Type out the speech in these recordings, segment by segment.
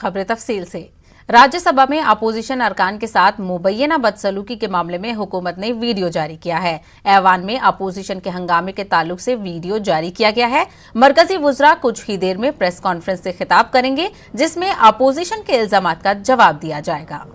खबरें तफसील से। राज्यसभा में अपोजिशन अरकान के साथ मुबैना बदसलूकी के मामले में हुकूमत ने वीडियो जारी किया है। ऐवान में अपोजिशन के हंगामे के ताल्लुक से वीडियो जारी किया गया है। मरकजी वुज़रा कुछ ही देर में प्रेस कॉन्फ्रेंस से खिताब करेंगे, जिसमें अपोजिशन के इल्जामात का जवाब दिया जाएगा।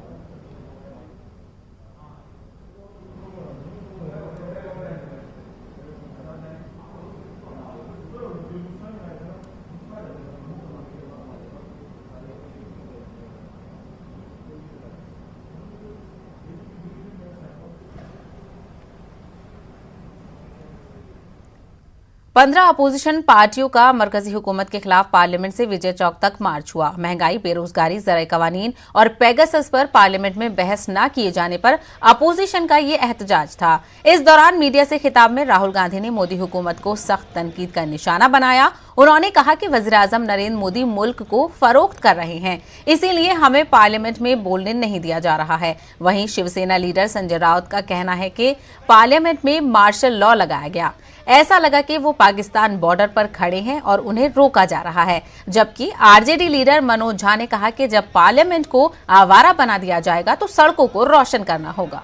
15 अपोजिशन पार्टियों का मरकजी हुकूमत के खिलाफ पार्लियामेंट से विजय चौक तक मार्च हुआ। महंगाई, बेरोजगारी, ज़राए कवानीन और पेगासस पर पार्लियामेंट में बहस न किए जाने पर अपोजिशन का ये एहतजाज था। इस दौरान मीडिया से खिताब में राहुल गांधी ने मोदी हुकूमत को सख्त तनकीद का निशाना बनाया। उन्होंने कहा कि वज़ीर-ए-आज़म नरेंद्र मोदी मुल्क को फरोख्त कर रहे हैं, इसीलिए हमें पार्लियामेंट में बोलने नहीं दिया जा रहा है। वहीं शिवसेना लीडर संजय राउत का कहना है कि पार्लियामेंट में मार्शल लॉ लगाया गया। ऐसा लगा कि वो पाकिस्तान बॉर्डर पर खड़े हैं और उन्हें रोका जा रहा है। जबकि आरजेडी लीडर मनोज झा ने कहा कि जब पार्लियामेंट को आवारा बना दिया जाएगा तो सड़कों को रोशन करना होगा।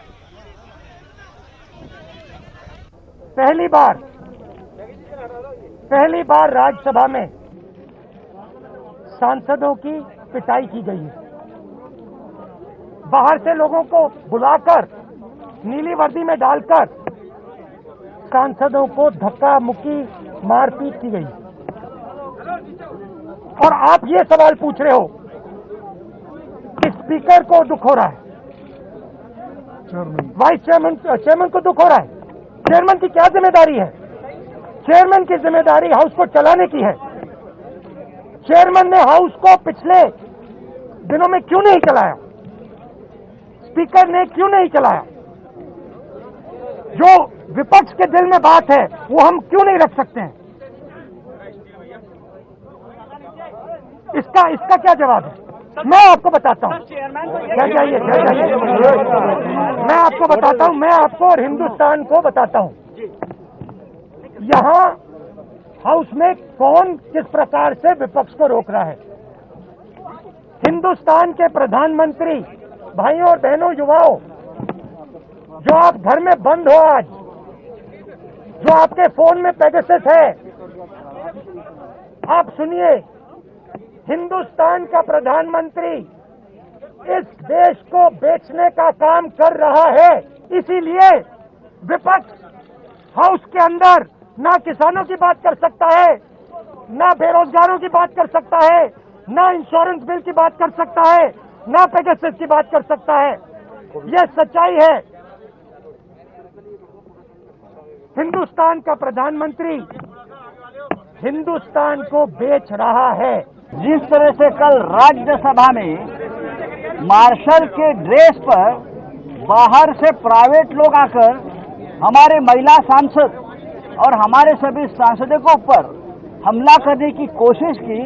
पहली बार राज्यसभा में सांसदों की पिटाई की गई है। बाहर से लोगों को बुलाकर नीली वर्दी में डालकर सांसदों को धक्का मुक्की मारपीट की गई। और आप ये सवाल पूछ रहे हो कि स्पीकर को दुख हो रहा है, वाइस चेयरमैन को दुख हो रहा है। चेयरमैन की क्या जिम्मेदारी है? चेयरमैन की जिम्मेदारी हाउस को चलाने की है। चेयरमैन ने हाउस को पिछले दिनों में क्यों नहीं चलाया? स्पीकर ने क्यों नहीं चलाया? जो विपक्ष के दिल में बात है वो हम क्यों नहीं रख सकते हैं? इसका क्या जवाब है? मैं आपको बताता हूं। जाइए। मैं आपको बताता हूं, मैं आपको और हिंदुस्तान को बताता हूं यहां हाउस में कौन किस प्रकार से विपक्ष को रोक रहा है। हिंदुस्तान के प्रधानमंत्री, भाइयों और बहनों, युवाओं, जो आप घर में बंद हो आज, जो आपके फोन में पेगासस है, आप सुनिए, हिंदुस्तान का प्रधानमंत्री इस देश को बेचने का काम कर रहा है। इसीलिए विपक्ष हाउस के अंदर ना किसानों की बात कर सकता है, ना बेरोजगारों की बात कर सकता है, ना इंश्योरेंस बिल की बात कर सकता है, ना पेगासस की बात कर सकता है। यह सच्चाई है। हिंदुस्तान का प्रधानमंत्री हिंदुस्तान को बेच रहा है। जिस तरह से कल राज्यसभा में मार्शल के ड्रेस पर बाहर से प्राइवेट लोग आकर हमारे महिला सांसद और हमारे सभी सांसदों के ऊपर हमला करने की कोशिश की,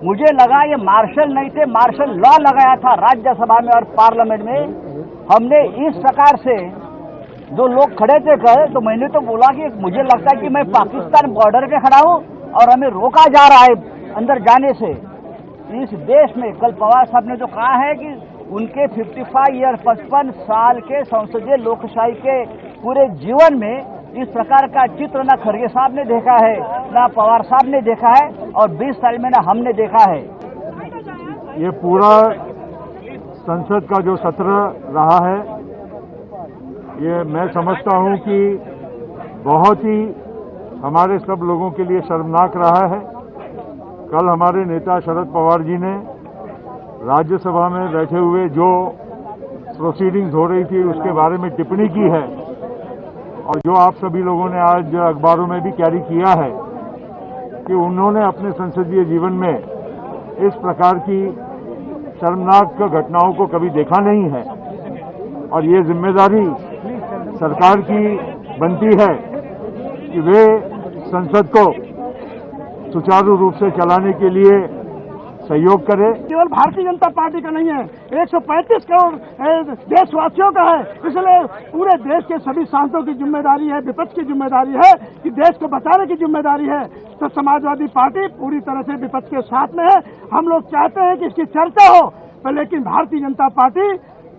मुझे लगा ये मार्शल नहीं थे, मार्शल लॉ लगाया था राज्यसभा में और पार्लियामेंट में। हमने इस प्रकार से जो लोग खड़े थे कल, तो मैंने तो बोला कि मुझे लगता है कि मैं पाकिस्तान बॉर्डर पे खड़ा हूं और हमें रोका जा रहा है अंदर जाने से। इस देश में कल पवार साहब ने जो कहा है कि उनके 55 साल के संसदीय लोकशाही के पूरे जीवन में इस प्रकार का चित्र न खड़गे साहब ने देखा है, ना पवार साहब ने देखा है, और 20 साल में ना हमने देखा है। ये पूरा संसद का जो सत्र रहा है, ये मैं समझता हूं कि बहुत ही हमारे सब लोगों के लिए शर्मनाक रहा है। कल हमारे नेता शरद पवार जी ने राज्यसभा में बैठे हुए जो प्रोसीडिंग्स हो रही थी उसके बारे में टिप्पणी की है, और जो आप सभी लोगों ने आज अखबारों में भी कैरी किया है कि उन्होंने अपने संसदीय जीवन में इस प्रकार की शर्मनाक घटनाओं को कभी देखा नहीं है। और ये जिम्मेदारी सरकार की बनती है कि वे संसद को सुचारू रूप से चलाने के लिए सहयोग करें। केवल भारतीय जनता पार्टी का नहीं है, 135 करोड़ देशवासियों का है। इसलिए पूरे देश के सभी सांसदों की जिम्मेदारी है, विपक्ष की जिम्मेदारी है कि देश को बचाने की जिम्मेदारी है। तो समाजवादी पार्टी पूरी तरह से विपक्ष के साथ में है। हम लोग चाहते हैं कि इसकी चर्चा हो, पर लेकिन भारतीय जनता पार्टी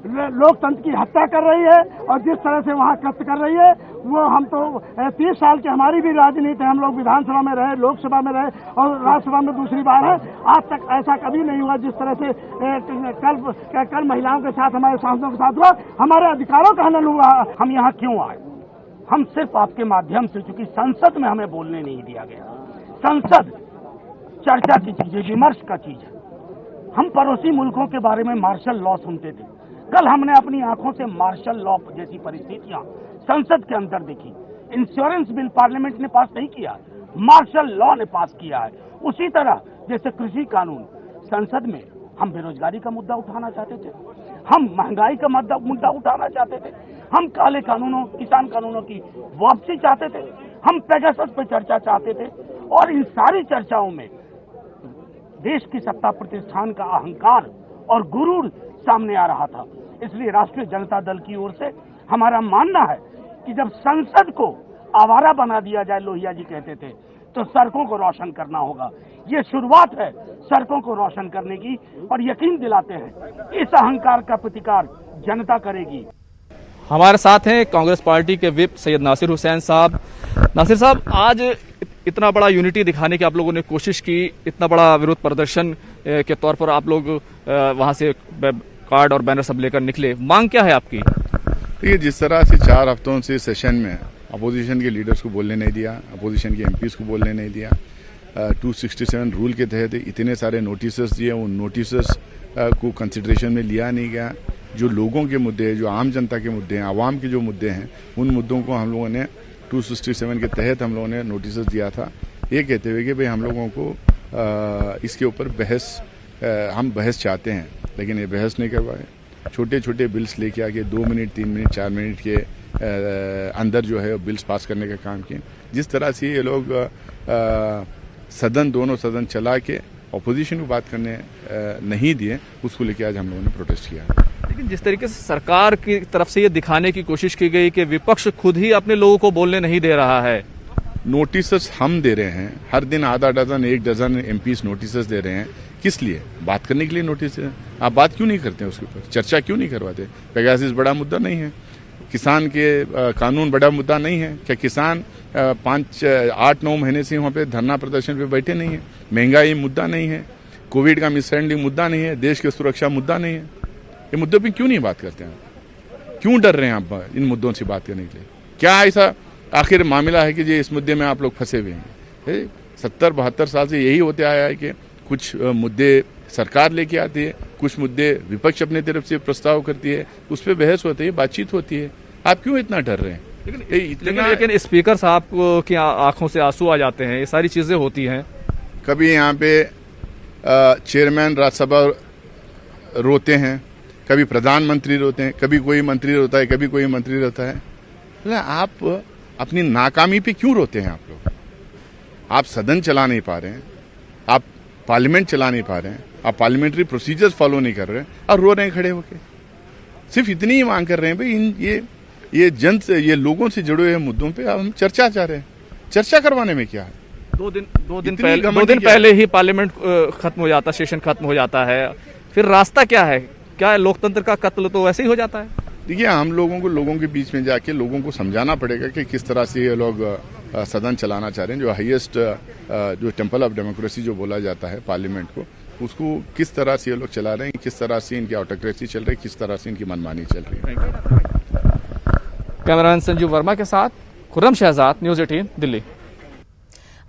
लोकतंत्र की हत्या कर रही है और जिस तरह से वहाँ कष्ट कर रही है वो हम तो 30 साल की हमारी भी राजनीति है। हम लोग विधानसभा में रहे, लोकसभा में रहे और राज्यसभा में दूसरी बार है। आज तक ऐसा कभी नहीं हुआ जिस तरह से कल महिलाओं के साथ, हमारे सांसदों के साथ हुआ। हमारे अधिकारों का हनन हुआ। हम यहाँ क्यों आए? हम सिर्फ आपके माध्यम से, चूंकि संसद में हमें बोलने नहीं दिया गया। संसद चर्चा की चीज है, विमर्श का चीज है। हम पड़ोसी मुल्कों के बारे में मार्शल लॉ सुनते थे। कल हमने अपनी आंखों से मार्शल लॉ जैसी परिस्थितियां संसद के अंदर देखी। इंश्योरेंस बिल पार्लियामेंट ने पास नहीं किया, मार्शल लॉ ने पास किया है। उसी तरह जैसे कृषि कानून, संसद में हम बेरोजगारी का मुद्दा उठाना चाहते थे, हम महंगाई का मुद्दा उठाना चाहते थे, हम काले कानूनों, किसान कानूनों की वापसी चाहते थे, हम पेगासस पर चर्चा चाहते थे। और इन सारी चर्चाओं में देश की सत्ता प्रतिष्ठान का अहंकार और गुरूर सामने आ रहा था। इसलिए राष्ट्रीय जनता दल की ओर से हमारा मानना है कि जब संसद को आवारा बना दिया जाए, लोहिया जी कहते थे, तो सड़कों को रोशन करना होगा। ये शुरुआत है सड़कों को रोशन करने की और यकीन दिलाते हैं इस अहंकार का प्रतिकार जनता करेगी। हमारे साथ हैं कांग्रेस पार्टी के विप सैयद नासिर हुसैन साहब। नासिर साहब, आज इतना बड़ा यूनिटी दिखाने की आप लोगों ने कोशिश की, इतना बड़ा विरोध प्रदर्शन के तौर पर आप लोग वहां से कार्ड और बैनर सब लेकर निकले, मांग क्या है आपकी? देखिए, जिस तरह से 4 हफ्तों से सेशन में अपोजिशन के लीडर्स को बोलने नहीं दिया, अपोजिशन के एमपीज को बोलने नहीं दिया, 267 रूल के तहत इतने सारे नोटिसेस दिए, उन नोटिसेस को कंसिडरेशन में लिया नहीं गया। जो लोगों के मुद्दे हैं, जो आम जनता के मुद्दे हैं, आवाम के जो मुद्दे हैं, उन मुद्दों को हम लोगों ने 267 के तहत हम लोगों ने नोटिसेस दिया था, ये कहते हुए कि भाई हम लोगों को इसके ऊपर हम बहस चाहते हैं, लेकिन ये बहस नहीं करवाए। छोटे छोटे बिल्स लेके आके 2 मिनट, 3 मिनट, 4 मिनट के अंदर जो है बिल्स पास करने का काम किए। जिस तरह से ये लोग दोनों सदन चला के अपोजिशन को बात करने नहीं दिए, उसको लेके आज हम लोगों ने प्रोटेस्ट किया। लेकिन जिस तरीके से सरकार की तरफ से ये दिखाने की कोशिश की गई कि विपक्ष खुद ही अपने लोगों को बोलने नहीं दे रहा है। नोटिसेस हम दे रहे हैं, हर दिन आधा डजन, 1 डजन एमपीज नोटिसेस दे रहे हैं। किस लिए? बात करने के लिए नोटिस है। आप बात क्यों नहीं करते हैं उसके ऊपर? चर्चा क्यों नहीं करवाते? पेगासस बड़ा मुद्दा नहीं है, किसान के कानून बड़ा मुद्दा नहीं है क्या? किसान 5, 8, 9 महीने से वहाँ पे धरना प्रदर्शन पे बैठे नहीं है? महंगाई मुद्दा नहीं है, कोविड का मिसहैंडलिंग मुद्दा नहीं है, देश की सुरक्षा मुद्दा नहीं है? ये मुद्दों पे क्यों नहीं बात करते हैं? क्यों डर रहे हैं आप इन मुद्दों से बात करने के लिए? क्या ऐसा आखिर मामला है कि जो इस मुद्दे में आप लोग फंसे हुए हैं? 70-72 साल से यही होते आया है कि कुछ मुद्दे सरकार लेके आती है, कुछ मुद्दे विपक्ष अपने तरफ से प्रस्ताव करती है, उस पर बहस होती है, बातचीत होती है। आप क्यों इतना डर रहे हैं? लेकिन स्पीकर साहब की आंखों से आंसू आ जाते हैं, ये सारी चीजें होती हैं। कभी यहाँ पे चेयरमैन राज्यसभा रोते हैं, कभी प्रधानमंत्री रोते हैं, कभी कोई मंत्री रोता है, कभी कोई मंत्री रोता है। आप अपनी नाकामी पे क्यों रोते हैं? आप लोग, आप सदन चला नहीं पा रहे हैं, आप पार्लियामेंट चला नहीं पा रहे हैं, आप पार्लियामेंट्री प्रोसीजर्स फॉलो नहीं कर रहे हैं और रो रहे हैं खड़े होके। सिर्फ इतनी ही मांग कर रहे हैं भाई ये लोगों से जुड़े हुए मुद्दों पे हम चर्चा चाह रहे हैं। चर्चा करवाने में क्या है? 2 दिन पहले ही पार्लियामेंट खत्म हो जाता, सेशन खत्म हो जाता है, फिर रास्ता क्या है? क्या लोकतंत्र का कत्ल तो वैसे ही हो जाता है? देखिए, हम लोगों के बीच में जाके लोगों को समझाना पड़ेगा कि किस तरह से ये लोग सदन चलाना चाह रहे हैं। जो हाईएस्ट जो टेम्पल ऑफ डेमोक्रेसी जो बोला जाता है पार्लियामेंट को, उसको किस तरह से ये लोग चला रहे हैं, किस तरह से इनकी ऑटोक्रेसी चल रही है, किस तरह से इनकी मनमानी चल रही है। कैमरामैन संजीव वर्मा के साथ खुर्रम शहजाद, न्यूज 18 दिल्ली।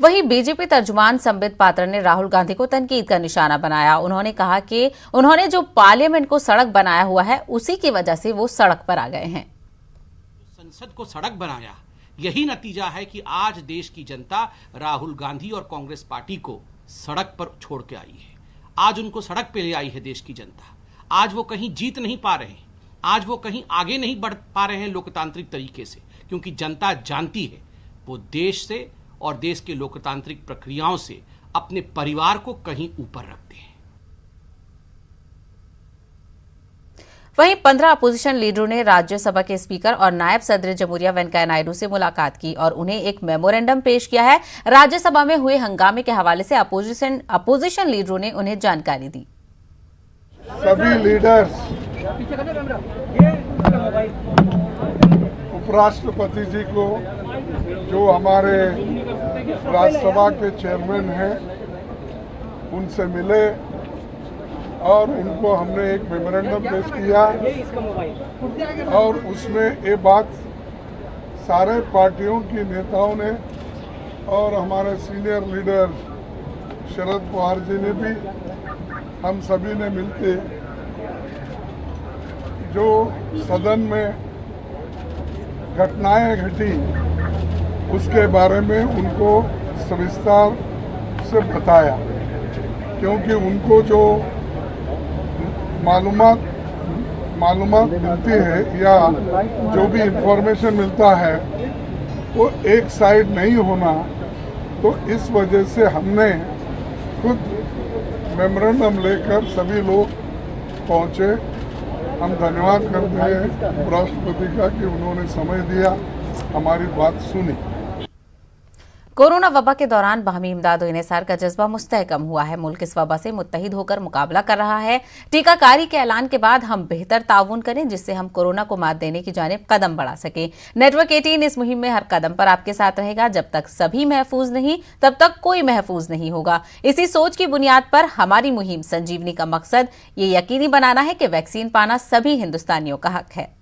वहीं बीजेपी तर्जुमान संबित पात्रा ने राहुल गांधी को तनकीद का निशाना बनाया। उन्होंने कहा कि उन्होंने जो पार्लियामेंट को सड़क बनाया हुआ है, उसी की वजह से वो सड़क पर आ गए हैं। संसद को सड़क बनाया, यही नतीजा है कि आज देश की जनता राहुल गांधी और कांग्रेस पार्टी को सड़क पर छोड़ के आई है। आज उनको सड़क पे ले आई है देश की जनता। आज वो कहीं जीत नहीं पा रहे हैं, आज वो कहीं आगे नहीं बढ़ पा रहे हैं लोकतांत्रिक तरीके से, क्योंकि जनता जानती है वो देश से और देश के लोकतांत्रिक प्रक्रियाओं से अपने परिवार को कहीं ऊपर रखते हैं। वहीं 15 अपोजिशन लीडरों ने राज्यसभा के स्पीकर और नायब सदर जमहूरिया वेंकैया नायडू से मुलाकात की और उन्हें एक मेमोरेंडम पेश किया है। राज्यसभा में हुए हंगामे के हवाले से अपोजिशन लीडरों ने उन्हें जानकारी दी। सभी लीडर्स, उपराष्ट्रपति जी को, जो हमारे राज्यसभा के चेयरमैन हैं, उनसे मिले और उनको हमने एक मेमोरेंडम पेश किया और उसमें ये बात सारे पार्टियों की नेताओं ने और हमारे सीनियर लीडर शरद पवार जी ने भी, हम सभी ने मिलकर जो सदन में घटनाएं घटी उसके बारे में उनको सविस्तार से बताया, क्योंकि उनको जो मालूमात मिलती है या जो भी इंफॉर्मेशन मिलता है वो एक साइड नहीं होना, तो इस वजह से हमने खुद मेमोरेंडम लेकर सभी लोग पहुंचे। हम धन्यवाद करते हैं उपराष्ट्रपति का कि उन्होंने समय दिया, हमारी बात सुनी। कोरोना वबा के दौरान बाहमी इमदाद और इंसार का जज्बा मुस्तहकम हुआ है। मुल्क इस वबा से मुत्तहिद होकर मुकाबला कर रहा है। टीकाकारी के ऐलान के बाद हम बेहतर ताउन करें जिससे हम कोरोना को मात देने की जानिब कदम बढ़ा सकें। नेटवर्क 18 इस मुहिम में हर कदम पर आपके साथ रहेगा। जब तक सभी महफूज नहीं तब तक कोई महफूज नहीं होगा। इसी सोच की बुनियाद पर हमारी मुहिम संजीवनी का मकसद ये यकीनी बनाना है कि वैक्सीन पाना सभी हिंदुस्तानियों का हक है।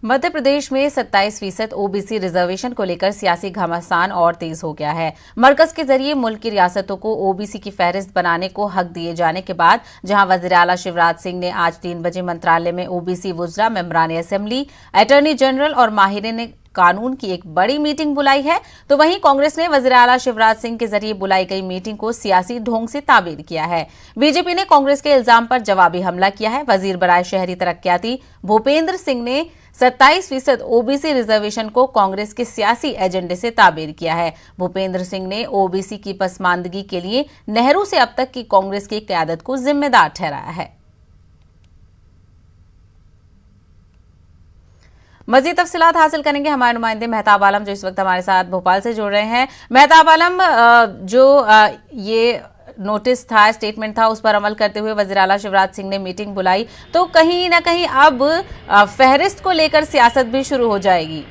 मध्य प्रदेश में 27% ओबीसी रिजर्वेशन को लेकर सियासी घमासान और तेज हो गया है। मरकज के जरिए मुल्क की रियासतों को ओबीसी की फहरिस्त बनाने को हक दिए जाने के बाद जहां वजीर आला शिवराज सिंह ने आज 3 बजे मंत्रालय में ओबीसी वुज़रा, मेंबरान असेंबली, अटॉर्नी जनरल और माहिरीन कानून की एक बड़ी मीटिंग बुलाई है, तो वहीं कांग्रेस ने वजीर आला शिवराज सिंह के जरिए बुलाई गई मीटिंग को सियासी ढोंग से ताबीर किया है। बीजेपी ने कांग्रेस के इल्जाम पर जवाबी हमला किया है। वजीर बराए शहरी तरक्याती भूपेंद्र सिंह ने 27% ओबीसी रिजर्वेशन को कांग्रेस के सियासी एजेंडे से ताबीर किया है। भूपेंद्र सिंह ने ओबीसी की पसमानदगी के लिए नेहरू से अब तक की कांग्रेस की क़यादत को जिम्मेदार ठहराया है। मजीद तफसीलात हासिल करेंगे हमारे नुमाइंदे मेहताब आलम, जो इस वक्त हमारे साथ भोपाल से जुड़ रहे हैं। मेहताब आलम, जो ये नोटिस था, स्टेटमेंट था, उस पर अमल करते हुए वज़ीर आला शिवराज सिंह ने मीटिंग बुलाई, तो कहीं ना कहीं अब फहरिस्त को लेकर सियासत भी शुरू हो जाएगी।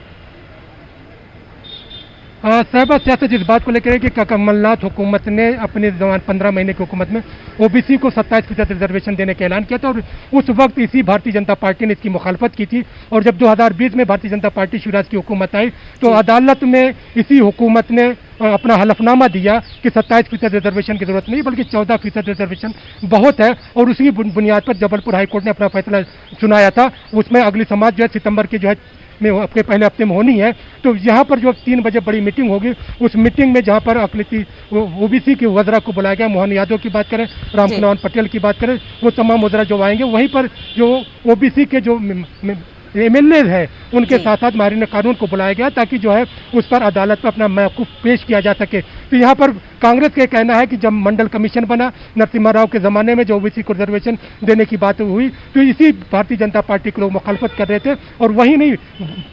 साहबा सियासत इस बात को लेकर है कि कमलनाथ हुकूमत ने अपने दौरान 15 महीने की हुकूमत में ओबीसी को 27% रिजर्वेशन देने का ऐलान किया था और उस वक्त इसी भारतीय जनता पार्टी ने इसकी मुखालफत की थी। और जब 2020 में भारतीय जनता पार्टी शिवराज की हुकूमत आई तो अदालत में इसी हुकूमत ने अपना हलफनामा दिया कि 27% रिजर्वेशन की जरूरत नहीं बल्कि 14% रिजर्वेशन बहुत है, और उसी बुनियाद पर जबलपुर हाईकोर्ट ने अपना फैसला सुनाया था। उसमें अगली समाज जो है सितंबर के जो है में आपके पहले हफ्ते में होनी है। तो यहाँ पर जो 3 बजे बड़ी मीटिंग होगी, उस मीटिंग में जहाँ पर अकलियती ओबीसी के वज़रा को बुलाया गया, मोहन यादव की बात करें, रामकुमार पटेल की बात करें, वो तमाम वज़रा जो आएंगे, वहीं पर जो ओबीसी के जो एमएलए है उनके साथ साथ माहिरीन कानून को बुलाया गया ताकि जो है उस पर अदालत में अपना मौक़िफ़ पेश किया जा सके। तो यहाँ पर कांग्रेस का कहना है कि जब मंडल कमीशन बना नरसिम्हा राव के ज़माने में जो ओबीसी को रिजर्वेशन देने की बात हुई तो इसी भारतीय जनता पार्टी के लोग मुखालफत कर रहे थे, और वही नहीं,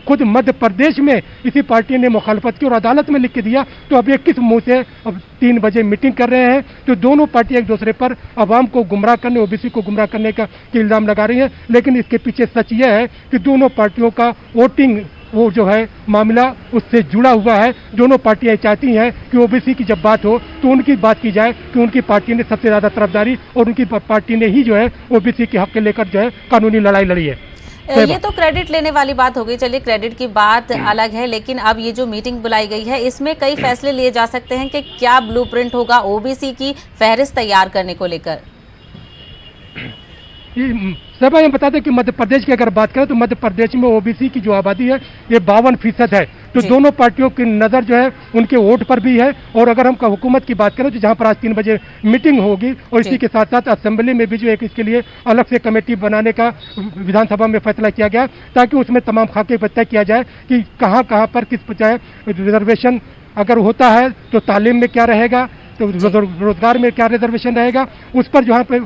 खुद मध्य प्रदेश में इसी पार्टी ने मुखालफत की और अदालत में लिख के दिया। तो अब ये किस मुँह से अब 3 बजे मीटिंग कर रहे हैं? तो दोनों पार्टी एक दूसरे पर अवाम को गुमराह करने, ओबीसी को गुमराह करने का इल्ज़ाम लगा रही है, लेकिन इसके पीछे सच यह है कि दोनों पार्टियों का वोटिंग वो जो है मामला उससे जुड़ा हुआ है। दोनों पार्टियां चाहती हैं कि ओबीसी की जब बात हो तो उनकी बात की जाए कि उनकी पार्टी ने सबसे ज्यादा तरफदारी और उनकी पार्टी ने ही जो है ओबीसी के हक के लेकर जो है कानूनी लड़ाई लड़ी है। ये तो क्रेडिट लेने वाली बात हो गई, चलिए क्रेडिट की बात अलग है, लेकिन अब ये जो मीटिंग बुलाई गई है इसमें कई फैसले लिए जा सकते हैं कि क्या ब्लूप्रिंट होगा ओबीसी की फहरिस्त तैयार करने को लेकर। सब हम बता दें कि मध्य प्रदेश की अगर बात करें तो मध्य प्रदेश में ओबीसी की जो आबादी है ये 52% है। तो दोनों पार्टियों की नज़र जो है उनके वोट पर भी है। और अगर हम हुकूमत की बात करें तो जहां पर आज 3 बजे मीटिंग होगी और इसी के साथ साथ असेंबली में भी जो एक इसके लिए अलग से कमेटी बनाने का विधानसभा में फैसला किया गया ताकि उसमें तमाम खाके तय किया जाए कि कहां पर किस रिजर्वेशन अगर होता है तो तालीम में क्या रहेगा, तो रोजगार में क्या रिजर्वेशन रहेगा, उस पर जहाँ पे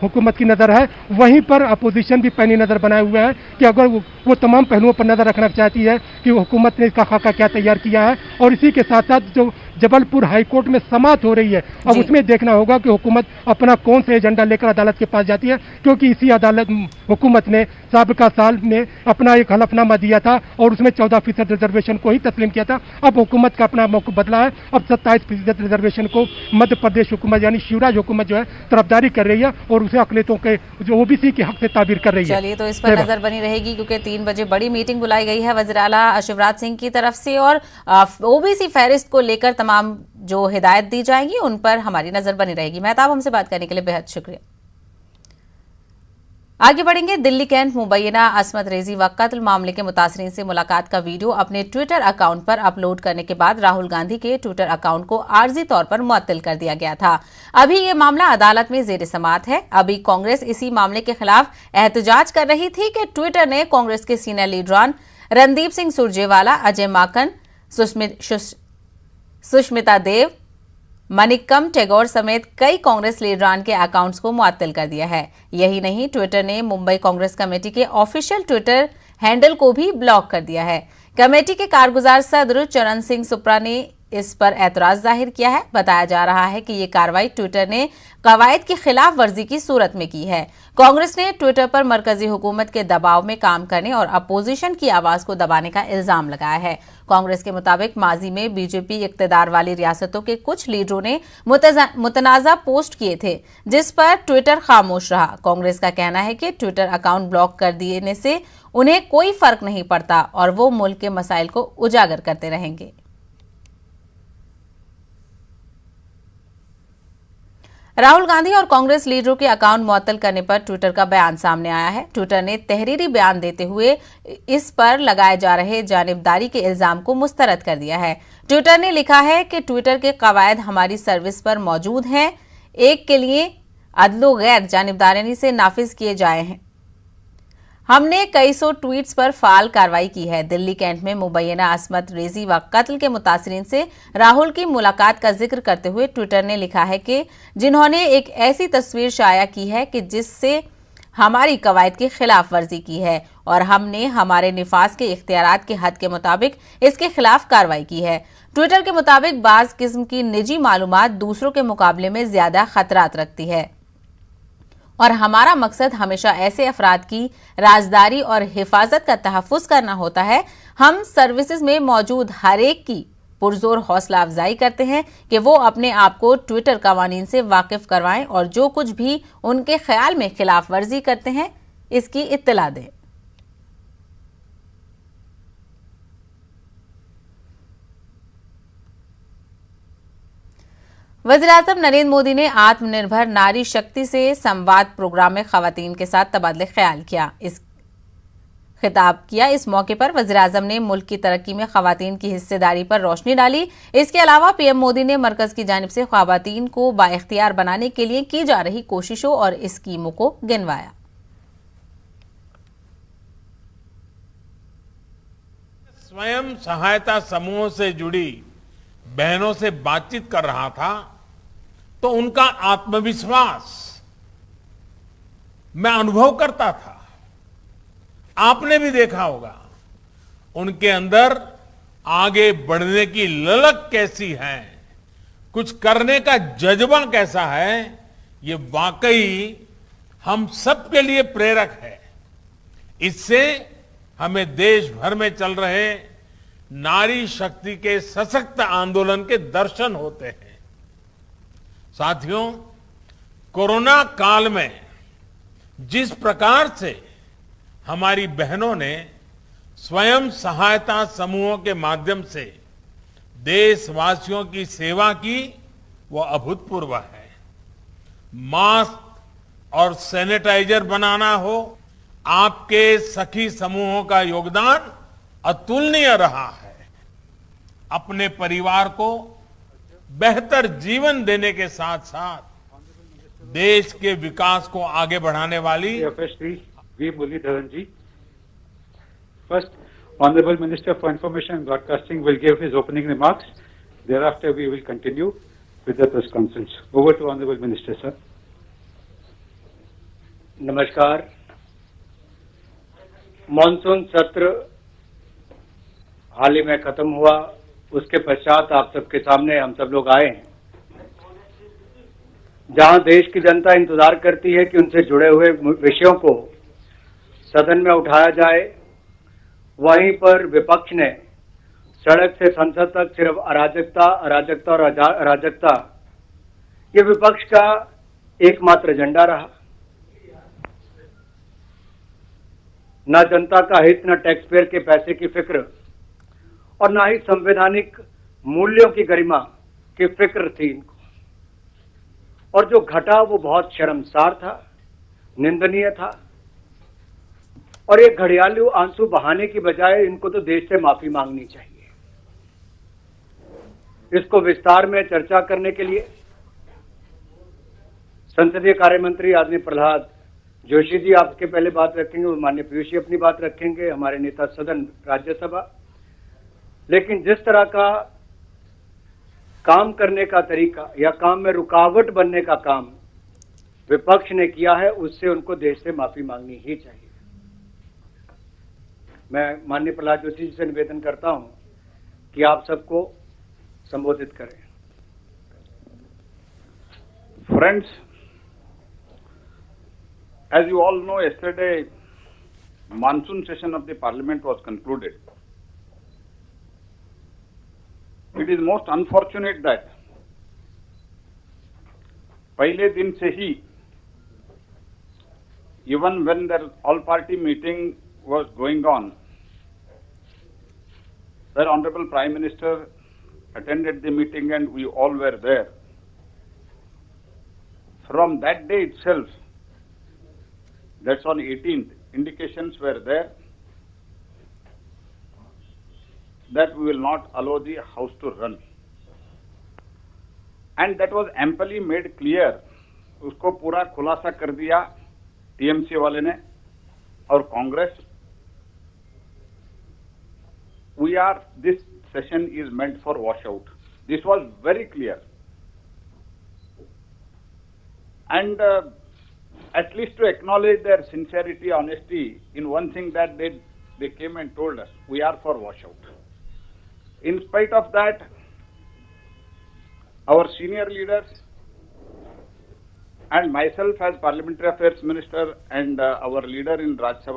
हुकूमत की नज़र है वहीं पर अपोजिशन भी पैनी नज़र बनाए हुए है कि अगर वो तमाम पहलुओं पर नज़र रखना चाहती है कि हुकूमत ने इसका खाका क्या तैयार किया है। और इसी के साथ साथ जो जबलपुर हाईकोर्ट में समाअत हो रही है, अब उसमें देखना होगा कि हुकूमत अपना कौन सा एजेंडा लेकर अदालत के पास जाती है, क्योंकि इसी अदालत हुकूमत ने साबिका साल में अपना एक हलफनामा दिया था और उसमें 14% रिजर्वेशन को ही तस्लीम किया था। अब हुकूमत का अपना मौक़िफ़ बदला है, अब 27% रिजर्वेशन को मध्य प्रदेश हुकूमत यानी शिवराज हुकूमत जो है तरफदारी कर रही है और उसे अकलियतों के जो ओबीसी के हक से ताबीर कर रही है। चलिए, तो इस पर नजर बनी रहेगी क्योंकि 3 बजे बड़ी मीटिंग बुलाई गई है वज़ीर आला शिवराज सिंह की तरफ से और ओबीसी फहरिस्त को लेकर तमाम जो हिदायत दी जाएगी उन पर हमारी नजर बनी रहेगी। मेहताब, हमसे बात करने के लिए बेहद शुक्रिया। आगे बढ़ेंगे। दिल्ली कैंट मुबैना असमत रेजी व कत्ल मामले के मुतासरीन से मुलाकात का वीडियो अपने ट्विटर अकाउंट पर अपलोड करने के बाद राहुल गांधी के ट्विटर अकाउंट को आर्जी तौर पर मुअत्तल कर दिया गया था। अभी ये मामला अदालत में जेर समाअत है। अभी कांग्रेस इसी मामले के खिलाफ एहतजाज कर रही थी कि ट्विटर ने कांग्रेस के सीनियर लीडरान रणदीप सिंह सुरजेवाला, अजय माकन, सुष्मिता देव, मनिक्कम टैगोर समेत कई कांग्रेस लीडरान के अकाउंट्स को मुअत्तल कर दिया है। यही नहीं, ट्विटर ने मुंबई कांग्रेस कमेटी के ऑफिशियल ट्विटर हैंडल को भी ब्लॉक कर दिया है। कमेटी के कारगुजार सदर चरण सिंह सुप्रा ने इस पर एतराज जाहिर किया है। बताया जा रहा है कि ये कार्रवाई ट्विटर ने कवायद की खिलाफ वर्जी की सूरत में की है। कांग्रेस ने ट्विटर पर मरकजी हुकूमत के दबाव में काम करने और अपोजिशन की आवाज को दबाने का इल्जाम लगाया है। कांग्रेस के मुताबिक माजी में बीजेपी इक्तदार वाली रियासतों के कुछ लीडरों ने मुतनाज़ा पोस्ट किए थे जिस पर ट्विटर खामोश रहा। कांग्रेस का कहना है कि ट्विटर अकाउंट ब्लॉक कर देने से उन्हें कोई फर्क नहीं पड़ता और वो मुल्क के मसाइल को उजागर करते रहेंगे। राहुल गांधी और कांग्रेस लीडरों के अकाउंट मुअत्तल करने पर ट्विटर का बयान सामने आया है। ट्विटर ने तहरीरी बयान देते हुए इस पर लगाए जा रहे जानिबदारी के इल्जाम को मुस्तरद कर दिया है। ट्विटर ने लिखा है कि ट्विटर के कवायद हमारी सर्विस पर मौजूद हैं, एक के लिए अदलो गैर जानिबदारी से नाफिज किए जाए हैं। हमने कई सौ ट्वीट्स पर फाल कार्रवाई की है। दिल्ली कैंट में मुबैना असमत रेजी व कत्ल के मुतासरीन से राहुल की मुलाकात का जिक्र करते हुए ट्विटर ने लिखा है कि जिन्होंने एक ऐसी तस्वीर शाया की है कि जिससे हमारी कवायद की खिलाफ वर्जी की है और हमने हमारे निफाज के इख्तियारात के हद के मुताबिक इसके खिलाफ कार्रवाई की है। ट्विटर के मुताबिक बाज किस्म की निजी मालूमात दूसरों के मुकाबले में ज्यादा खतरात रखती है और हमारा मकसद हमेशा ऐसे अफराद की राजदारी और हिफाजत का तहफ़्फ़ुज़ करना होता है। हम सर्विसेज में मौजूद हर एक की पुरजोर हौसला अफजाई करते हैं कि वो अपने आप को ट्विटर कवानीन से वाकिफ करवाएं और जो कुछ भी उनके ख्याल में खिलाफ वर्जी करते हैं इसकी इत्तला दें। वज़ीर-ए-आज़म नरेंद्र मोदी ने आत्मनिर्भर नारी शक्ति से संवाद प्रोग्राम में खवातीन के साथ तबादले ख्याल किया। इस मौके पर वज़ीर-ए-आज़म ने मुल्क की तरक्की में खवातीन की हिस्सेदारी पर रोशनी डाली। इसके अलावा पीएम मोदी ने मरकज की जानिब से खवातीन को बाइख्तियार बनाने के लिए की जा रही कोशिशों और स्कीमों को गिनवाया। स्वयं सहायता समूहों से जुड़ी बहनों से बातचीत कर रहा था तो उनका आत्मविश्वास मैं अनुभव करता था। आपने भी देखा होगा उनके अंदर आगे बढ़ने की ललक कैसी है, कुछ करने का जज्बा कैसा है, ये वाकई हम सबके लिए प्रेरक है। इससे हमें देश भर में चल रहे नारी शक्ति के सशक्त आंदोलन के दर्शन होते हैं। साथियों, कोरोना काल में जिस प्रकार से हमारी बहनों ने स्वयं सहायता समूहों के माध्यम से देशवासियों की सेवा की, वो अभूतपूर्व है। मास्क और सैनिटाइजर बनाना हो, आपके सखी समूहों का योगदान अतुलनीय रहा है। अपने परिवार को बेहतर जीवन देने के साथ साथ देश के विकास को आगे बढ़ाने वाली Shri V Muraleedharan ji. First, Honorable Minister for Information and Broadcasting will give his opening remarks. Thereafter, we will continue with the press conference. Over to Honorable Minister, sir. नमस्कार। मॉनसून सत्र हाल ही में खत्म हुआ, उसके पश्चात आप सबके सामने हम सब लोग आए हैं, जहां देश की जनता इंतजार करती है कि उनसे जुड़े हुए विषयों को सदन में उठाया जाए। वहीं पर विपक्ष ने सड़क से संसद तक सिर्फ अराजकता अराजकता और अराजकता, ये विपक्ष का एकमात्र एजेंडा रहा। न जनता का हित, न टैक्स पेयर के पैसे की फिक्र और न ही संवैधानिक मूल्यों की गरिमा की फिक्र थी इनको। और जो घटा वो बहुत शर्मसार था, निंदनीय था। और ये घड़ियालू आंसू बहाने की बजाय इनको तो देश से माफी मांगनी चाहिए। इसको विस्तार में चर्चा करने के लिए संसदीय कार्य मंत्री आदरणीय प्रहलाद जोशी जी आपके पहले बात रखेंगे, और माननीय पीयूष जी अपनी बात रखेंगे, हमारे नेता सदन राज्यसभा। लेकिन जिस तरह का काम करने का तरीका या काम में रुकावट बनने का काम विपक्ष ने किया है, उससे उनको देश से माफी मांगनी ही चाहिए। मैं माननीय प्रहलाद जोशी जी से निवेदन करता हूं कि आप सबको संबोधित करें। Friends, as you all know, yesterday monsoon session of the parliament was concluded. It is most unfortunate that पहले दिन से ही, even when the all-party meeting was going on, the Honorable Prime Minister attended the meeting and we all were there. From that day itself, that's on 18th, indications were there that we will not allow the house to run. And that was amply made clear. उसको पूरा खुलासा कर दिया TMC वाले ने और Congress. This session is meant for washout. This was very clear. And at least to acknowledge their sincerity, honesty in one thing, that they came and told us, we are for washout. In spite of that, our senior leaders and myself as Parliamentary Affairs Minister and our leader in Rajya Sabha,